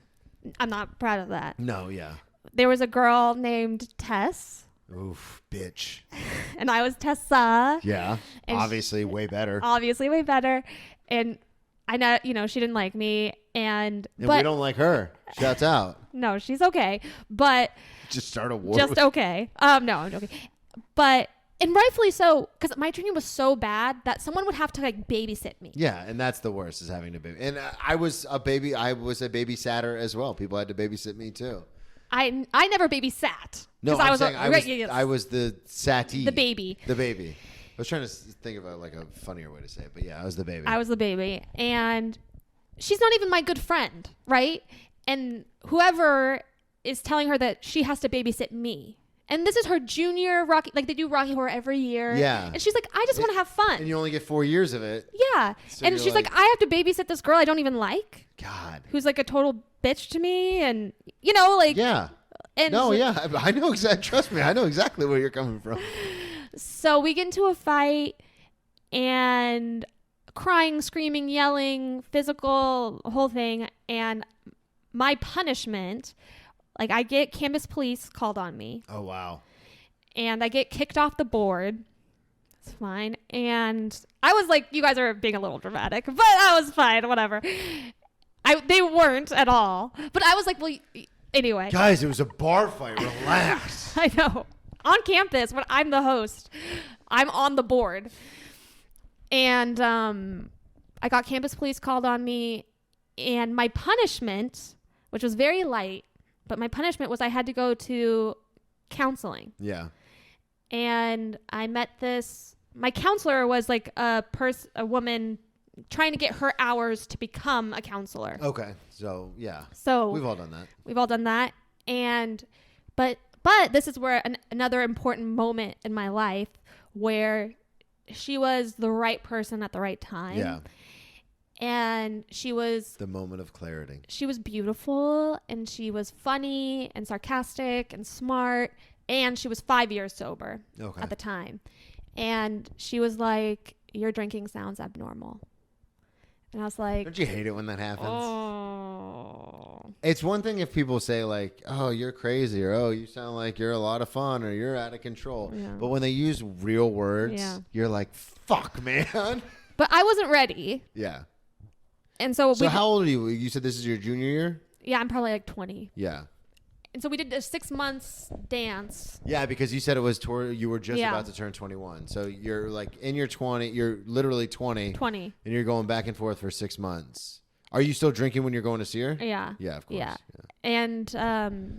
I'm not proud of that. No, yeah. There was a girl named Tess. Oof, bitch. And I was Tessa. Yeah. And obviously way better. Obviously way better. And I know, she didn't like me. And we don't like her. Shouts out. No, she's okay. But just start a war. Just okay. No, I'm joking. But and rightfully so, because my drinking was so bad that someone would have to like babysit me. Yeah, and that's the worst, is having to baby. And I was a babysitter as well. People had to babysit me too. I never babysat. No, I was the satee. The baby. The baby. I was trying to think of a funnier way to say it, but yeah, I was the baby. I was the baby, and she's not even my good friend, right? And whoever is telling her that she has to babysit me. And this is her junior Rocky, like they do Rocky Horror every year. Yeah. And she's like, I just want to have fun. And you only get 4 years of it. Yeah. So and she's like, I have to babysit this girl I don't even like. God. Who's like a total bitch to me. And, you know, like. Yeah. And no, yeah. I know exactly. Trust me. I know exactly where you're coming from. So we get into a fight and crying, screaming, yelling, physical, whole thing. And my punishment... Like, I get campus police called on me. Oh, wow. And I get kicked off the board. It's fine. And I was like, you guys are being a little dramatic. But I was fine. Whatever. They weren't at all. But I was like, well, anyway. Guys, it was a bar fight. Relax. I know. On campus, when I'm the host, I'm on the board. And I got campus police called on me. And my punishment, which was very light, but my punishment was I had to go to counseling. Yeah. And I met my counselor was like a woman trying to get her hours to become a counselor. Okay. So, yeah. So we've all done that. And, but this is where another important moment in my life where she was the right person at the right time. Yeah. And she was... The moment of clarity. She was beautiful, and she was funny and sarcastic and smart, and she was 5 years sober at the time. And she was like, your drinking sounds abnormal. And I was like... Don't you hate it when that happens? Oh. It's one thing if people say like, oh, you're crazy, or oh, you sound like you're a lot of fun, or you're out of control. Yeah. But when they use real words, you're like, fuck, man. But I wasn't ready. Yeah. And so how old are you? You said this is your junior year? Yeah, I'm probably like 20. Yeah. And so we did a 6 months dance. Yeah, because you said it was you were just about to turn 21. So you're like in your 20, you're literally 20. 20. And you're going back and forth for 6 months. Are you still drinking when you're going to see her? Yeah. Yeah, of course. Yeah. And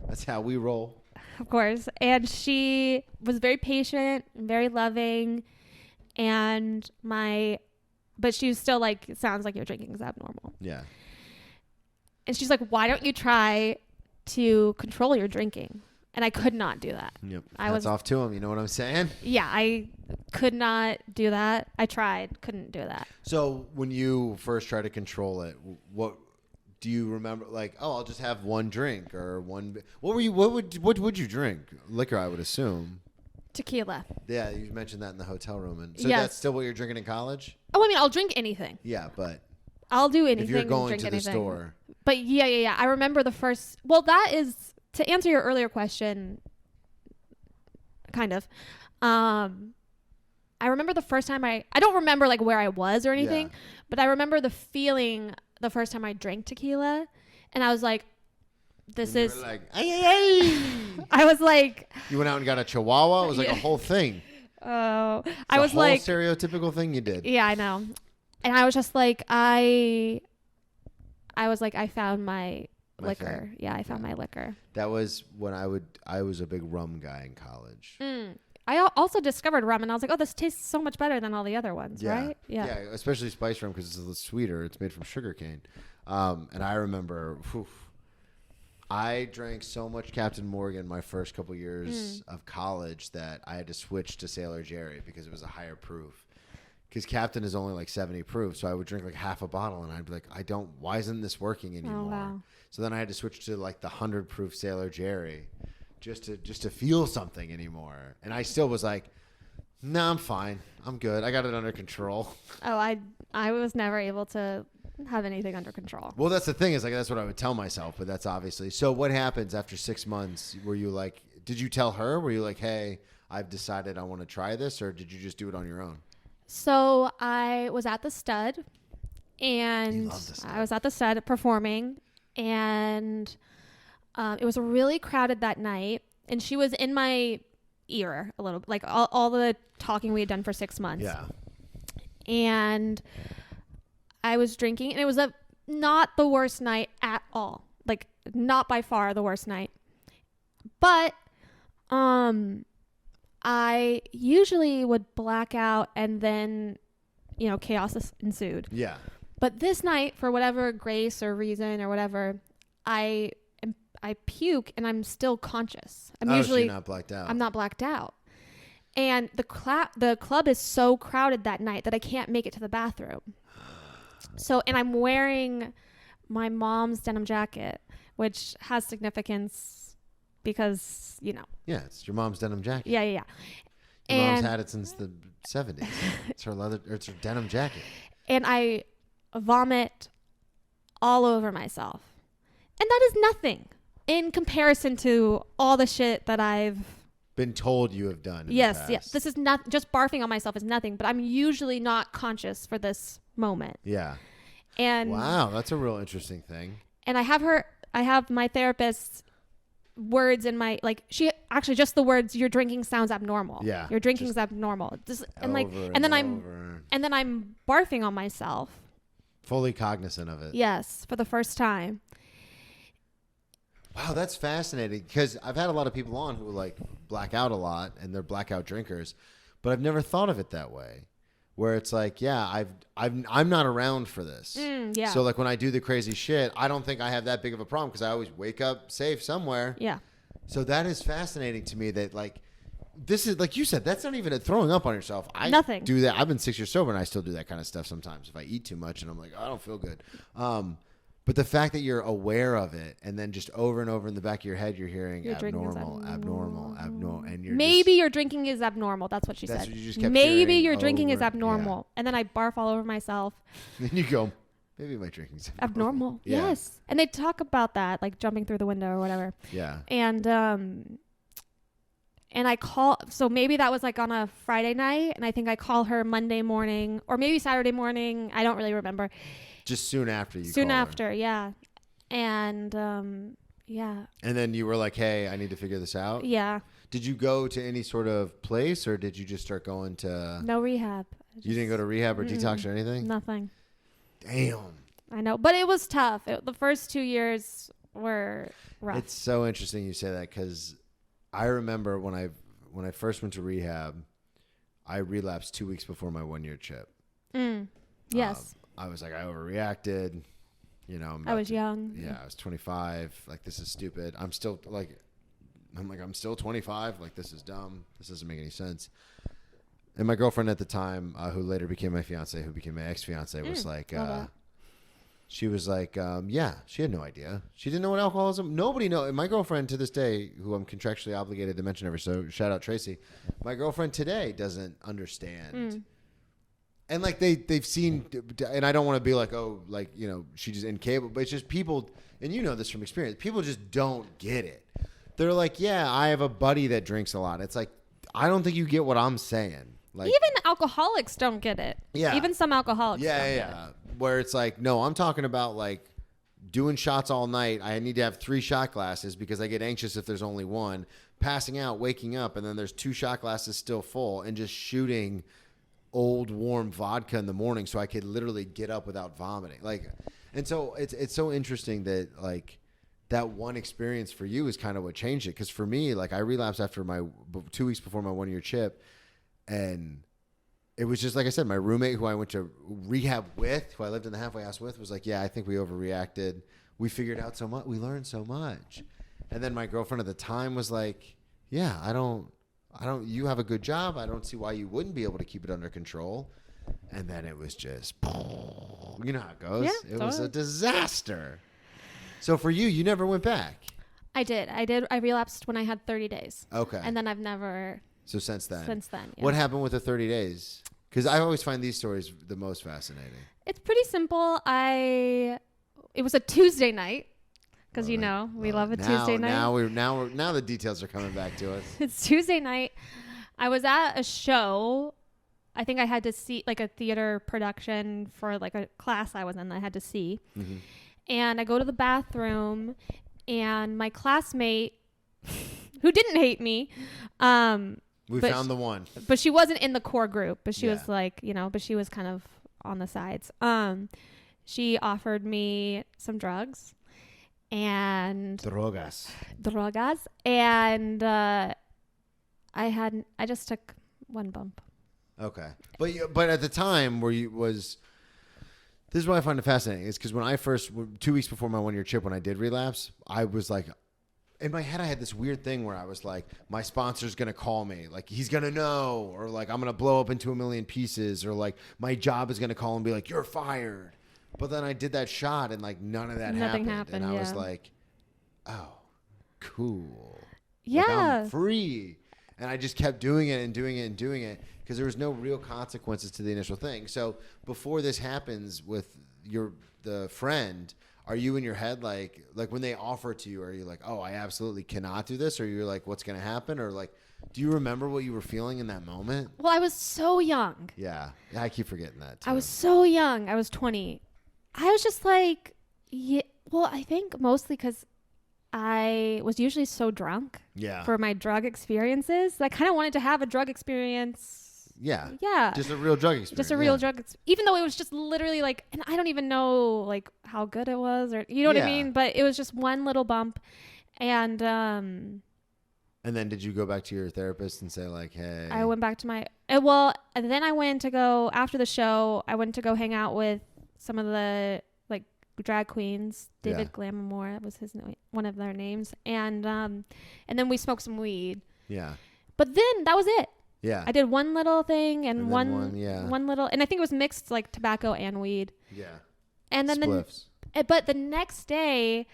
that's how we roll. Of course. And she was very patient and very loving. But she was still like, it sounds like your drinking is abnormal. Yeah. And she's like, why don't you try to control your drinking? And I could not do that. Yep. That's off to him. You know what I'm saying? Yeah, I could not do that. I tried, couldn't do that. So when you first tried to control it, what do you remember? Like, oh, I'll just have one drink or one. What would you drink? Liquor, I would assume. Tequila. Yeah, you mentioned that in the hotel room. And so yes. That's still what you're drinking in college? Oh, I mean, I'll drink anything. Yeah, but I'll do anything. If you're going drink to anything. the store. But yeah. I remember the first. Well, that is to answer your earlier question. Kind of. I remember the first time I don't remember like where I was or anything, but I remember the feeling the first time I drank tequila, and I was like, "This is." You were like, ay. I was like. You went out and got a Chihuahua. It was like a whole thing. Oh, I was like stereotypical thing you did. Yeah, I know. And I was just like, I was like, I found my liquor. thing. Yeah, I found my liquor. That was when I was a big rum guy in college. I also discovered rum, and I was like, oh, this tastes so much better than all the other ones, right? Yeah, especially spice rum because it's a little sweeter. It's made from sugarcane. And I remember, I drank so much Captain Morgan my first couple years of college that I had to switch to Sailor Jerry because it was a higher proof. Because Captain is only like 70 proof, so I would drink like half a bottle, and I'd be like, why isn't this working anymore? Oh, wow. So then I had to switch to like the 100 proof Sailor Jerry. Just to feel something anymore. And I still was like, no, I'm fine. I'm good. I got it under control. Oh, I was never able to have anything under control. Well, that's the thing is like, that's what I would tell myself, but that's obviously. So what happens after 6 months? Were you like, did you tell her? Were you like, hey, I've decided I want to try this, or did you just do it on your own? So I was at the Stud, and You love the Stud. I was at the Stud performing, and it was really crowded that night, and she was in my ear a little, like all the talking we had done for 6 months. Yeah. And I was drinking, and it was not the worst night at all. Like, not by far the worst night. But I usually would black out, and then, chaos ensued. Yeah. But this night, for whatever grace or reason or whatever, I puke, and I'm still conscious. I'm usually you're not blacked out. I'm not blacked out. And the club is so crowded that night that I can't make it to the bathroom. So, and I'm wearing my mom's denim jacket, which has significance because, Yeah, it's your mom's denim jacket. Yeah. Your mom's had it since the 70s. It's her denim jacket. And I vomit all over myself. And that is nothing in comparison to all the shit that I've been told you have done. Yes. This is not just barfing on myself is nothing, but I'm usually not conscious for this moment. Yeah. And wow, that's a real interesting thing. And I have my therapist's words in my, like, she actually just the words, your drinking sounds abnormal. Yeah. Your drinking's abnormal. And then I'm barfing on myself. Fully cognizant of it. Yes, for the first time. Wow, that's fascinating because I've had a lot of people on who like black out a lot and they're blackout drinkers, but I've never thought of it that way. Where it's like, yeah, I'm not around for this. Yeah. So like when I do the crazy shit, I don't think I have that big of a problem because I always wake up safe somewhere. Yeah. So that is fascinating to me that like this is like you said, that's not even a throwing up on yourself. I Nothing. do that. I've been 6 years sober and I still do that kind of stuff sometimes if I eat too much and I'm like, I don't feel good. But the fact that you're aware of it and then just over and over in the back of your head, you're hearing abnormal, and you're maybe your drinking is abnormal. That's what she said. That's what you just kept maybe hearing your drinking is over, abnormal. And then I barf all over myself. Then you go, maybe my drinking's Abnormal. Yeah. Yes. And they talk about that, like jumping through the window or whatever. Yeah. And I call, so maybe that was like on a Friday night, and I think I call her Monday morning or maybe Saturday morning. I don't really remember. Just soon after you Soon call her. after, yeah. And yeah. And then you were like, hey, I need to figure this out. Yeah. Did you go to any sort of place or did you just start going to... No rehab. You didn't go to rehab or detox or anything? Nothing. Damn. I know. But it was tough. The first 2 years were rough. It's so interesting you say that because I remember when I first went to rehab, I relapsed 2 weeks before my 1 year chip. Yes. I was like, I overreacted. You know, I was young. Yeah, I was 25. Like, this is stupid. I'm still 25. Like, this is dumb. This doesn't make any sense. And my girlfriend at the time, who later became my fiance, who became my ex-fiance, was like, she was like, yeah, she had no idea. She didn't know what alcoholism. Nobody knows. My girlfriend to this day, who I'm contractually obligated to mention every so shout out Tracy. My girlfriend today doesn't understand. And like they've seen, and I don't want to be like, oh, like, you know, she just incapable, but it's just people, and you know this from experience, people just don't get it. They're like, yeah, I have a buddy that drinks a lot. It's like, I don't think you get what I'm saying. Like, even alcoholics don't get it. Yeah. Even some alcoholics don't get it. Where it's like, no, I'm talking about like doing shots all night. I need to have 3 shot glasses because I get anxious if there's only one. Passing out, waking up, and then there's 2 shot glasses still full, and just shooting old warm vodka in the morning so I could literally get up without vomiting. Like, and so it's so interesting that like that one experience for you is kind of what changed it. Because for me, like I relapsed after 2 weeks before my 1 year chip, and it was just like I said, my roommate who I went to rehab with, who I lived in the halfway house with, was like, "Yeah, I think we overreacted. We figured out so much. We learned so much." And then my girlfriend at the time was like, "Yeah, I don't. You have a good job. I don't see why you wouldn't be able to keep it under control." And then it was just, you know how it goes. Yeah, it was a disaster. So for you, you never went back. I did. I relapsed when I had 30 days. Okay. And then I've never. So since then. Yeah. What happened with the 30 days? Because I always find these stories the most fascinating. It's pretty simple. It was a Tuesday night. Because we love a Tuesday night. Now the details are coming back to us. It's Tuesday night. I was at a show. I think I had to see like a theater production for like a class I was in that I had to see. Mm-hmm. And I go to the bathroom, and my classmate, who didn't hate me, we found the one. But she wasn't in the core group. But she was like, but she was kind of on the sides. She offered me some drugs. And drogas, and I just took one bump. Okay, but at the time this is why I find it fascinating, is because when I first 2 weeks before my 1 year chip, when I did relapse, I was like, in my head I had this weird thing where I was like, my sponsor's gonna call me, like he's gonna know, or like I'm gonna blow up into a million pieces, or like my job is gonna call and be like, you're fired. But then I did that shot, and like none of that happened. And I was like, oh, cool. Yeah. Like, I'm free. And I just kept doing it and doing it and doing it because there was no real consequences to the initial thing. So before this happens with the friend, are you in your head like when they offer it to you, are you like, oh, I absolutely cannot do this? Or you're like, what's going to happen? Or like, do you remember what you were feeling in that moment? Well, I was so young. Yeah. I keep forgetting that too. I was so young. I was 20. I was just like, yeah. Well, I think mostly because I was usually so drunk for my drug experiences. I kind of wanted to have a drug experience. Yeah. Yeah. Just a real drug experience. Just a real drug even though it was just literally like, and I don't even know like how good it was, or you know what I mean? But it was just one little bump. And then did you go back to your therapist and say like, hey? I went back to and then I went to go, after the show, I went to go hang out with some of the like drag queens. David Glamour, that was one of their names. And then we smoked some weed. Yeah. But then that was it. Yeah. I did one little thing and one little, and I think it was mixed like tobacco and weed. Yeah. And then but the next day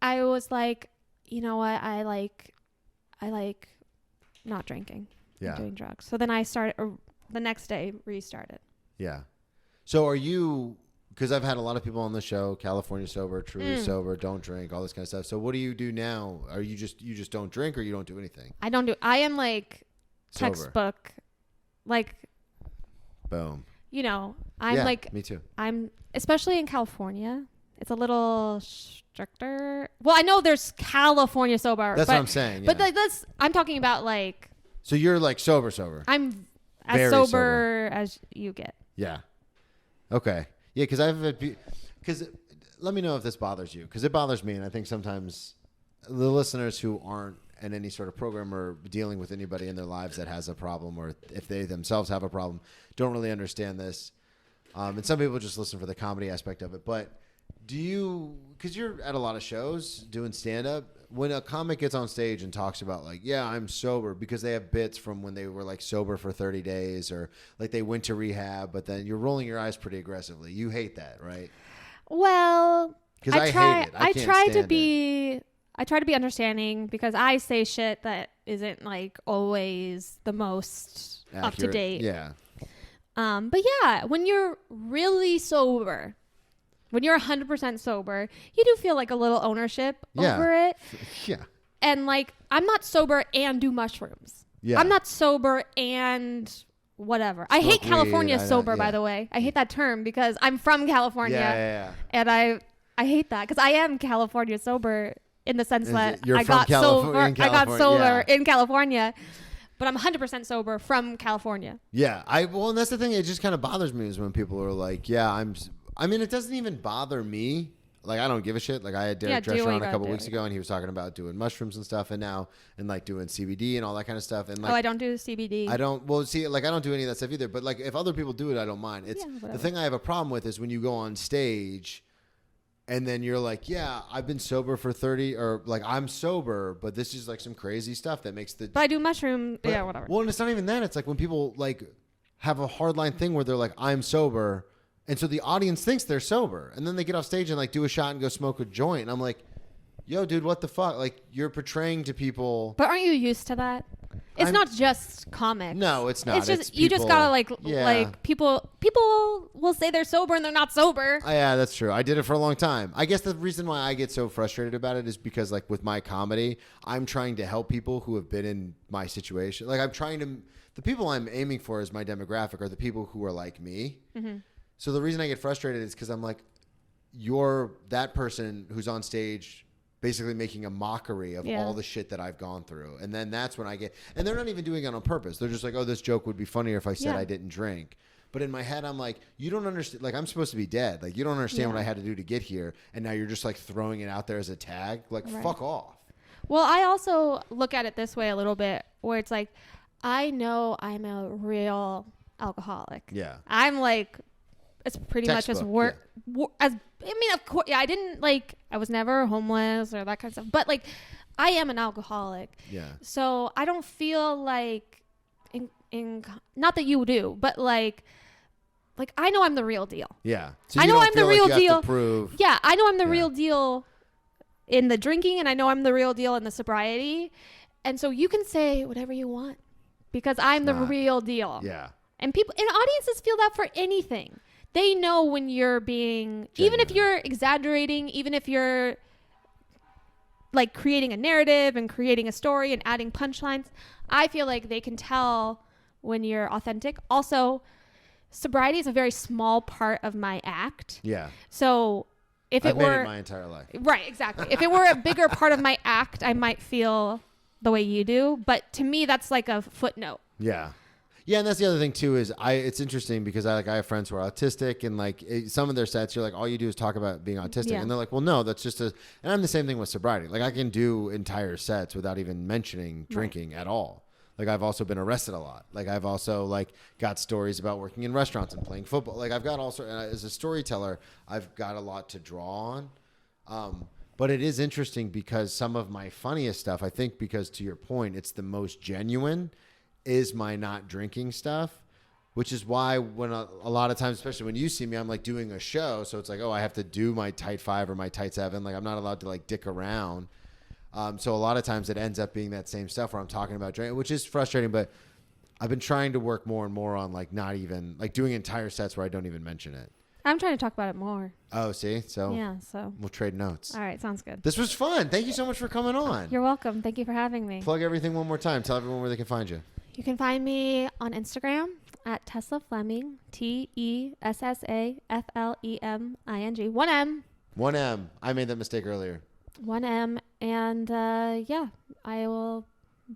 I was like, you know what? I like not drinking. Yeah. Doing drugs. So then I started the next day restarted. Yeah. So are you, because I've had a lot of people on the show, California sober, truly sober, don't drink, all this kind of stuff. So what do you do now? Are you just don't drink, or you don't do anything? I am like sober. Textbook, like, boom. I'm like, me too. I'm, especially in California, it's a little stricter. Well, I know there's California sober. That's what I'm saying. Yeah. But I'm talking about like. So you're like sober. I'm as sober as you get. Yeah. Okay. Yeah, because let me know if this bothers you, because it bothers me, and I think sometimes the listeners who aren't in any sort of program or dealing with anybody in their lives that has a problem, or if they themselves have a problem, don't really understand this. And some people just listen for the comedy aspect of it. But because you're at a lot of shows doing stand-up, when a comic gets on stage and talks about like, yeah, I'm sober, because they have bits from when they were like sober for 30 days, or like they went to rehab, but then you're rolling your eyes pretty aggressively. You hate that, right? Well, because I hate it. I try to be understanding, because I say shit that isn't like always the most accurate, up to date. Yeah. But yeah, when you're really sober, when you're 100% sober, you do feel like a little ownership over it. Yeah. And like, I'm not sober and do mushrooms. Yeah. I'm not sober and whatever. I hate California sober, by the way. I hate that term because I'm from California. Yeah. And I hate that because I am California sober in the sense that I got sober in California. But I'm 100% sober from California. Yeah. And that's the thing. It just kind of bothers me is when people are like, yeah, I mean, it doesn't even bother me. Like, I don't give a shit. Like, I had Derek do what Drescher you on a gotta couple do. weeks ago, and he was talking about doing mushrooms and stuff, and like doing CBD and all that kind of stuff. And like, I don't do CBD. I don't. Well, see, like, I don't do any of that stuff either. But like, if other people do it, I don't mind. It's Yeah, the whatever. thing I have a problem with is when you go on stage, and then you're like, yeah, I've been sober for 30, or like I'm sober, but this is like some crazy stuff that makes the. But I do mushroom. Yeah, whatever. Well, and it's not even that. It's like when people like have a hardline thing where they're like, I'm sober. And so the audience thinks they're sober. And then they get off stage and like do a shot and go smoke a joint. And I'm like, yo, dude, what the fuck? Like, you're portraying to people. But aren't you used to that? It's not just comics. No, it's not. It's just It's you just people- gotta like Yeah. like people will say they're sober and they're not sober. Yeah, that's true. I did it for a long time. I guess the reason why I get so frustrated about it is because like with my comedy, I'm trying to help people who have been in my situation. Like the people I'm aiming for as my demographic are the people who are like me. Mm-hmm. So the reason I get frustrated is because I'm like, you're that person who's on stage basically making a mockery of all the shit that I've gone through. And then that's when I get, and they're not even doing it on purpose. They're just like, oh, this joke would be funnier if I said I didn't drink. But in my head, I'm like, you don't understand. Like, I'm supposed to be dead. Like, you don't understand what I had to do to get here. And now you're just like throwing it out there as a tag. Like, fuck off. Well, I also look at it this way a little bit where it's like, I know I'm a real alcoholic. Yeah. I'm like, it's pretty much as Textbook, as I mean, of course, I didn't like, I was never homeless or that kind of stuff, but like, I am an alcoholic. Yeah. So I don't feel like, not that you do, but like I know I'm the real deal. Yeah. So I you know don't I'm the feel like real you have to deal. prove. Yeah, I know I'm the Yeah. real deal in the drinking, and I know I'm the real deal in the sobriety. And so you can say whatever you want because I'm the real deal. Yeah. And people and audiences feel that for anything. They know when you're being, even if you're exaggerating, even if you're like creating a narrative and creating a story and adding punchlines, I feel like they can tell when you're authentic. Also, sobriety is a very small part of my act. Yeah. So if I've it made were it my entire life. right, exactly. If it were a bigger part of my act, I might feel the way you do. But to me, that's like a footnote. Yeah. Yeah, and that's the other thing too is it's interesting because I have friends who are autistic and like some of their sets you're like all you do is talk about being autistic and they're like, well, no, that's just and I'm the same thing with sobriety. Like I can do entire sets without even mentioning drinking at all. Like I've also been arrested a lot. Like I've also like got stories about working in restaurants and playing football. Like I've got also as a storyteller, I've got a lot to draw on. But it is interesting because some of my funniest stuff, I think, because to your point, it's the most genuine. Is my not drinking stuff, which is why when a lot of times, especially when you see me, I'm like doing a show. So it's like, oh, I have to do my tight 5 or my tight 7. Like I'm not allowed to like dick around. So a lot of times it ends up being that same stuff where I'm talking about drinking, which is frustrating, but I've been trying to work more and more on like not even like doing entire sets where I don't even mention it. I'm trying to talk about it more. Oh, see? So Yeah, so. we'll trade notes. All right, sounds good. This was fun. Thank you so much for coming on. You're welcome. Thank you for having me. Plug everything one more time. Tell everyone where they can find you. You can find me on Instagram at Tessa Fleming, TessaFleming, 1 M. 1M. I made that mistake earlier. 1 M. And yeah, I will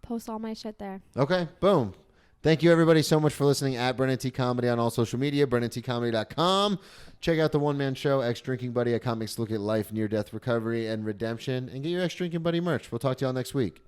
post all my shit there. Okay, boom. Thank you, everybody, so much for listening at Brennan T. Comedy on all social media, BrennanTComedy.com. Check out the one-man show, Ex-Drinking Buddy, a comics look at life, near-death recovery, and redemption, and get your Ex-Drinking Buddy merch. We'll talk to y'all next week.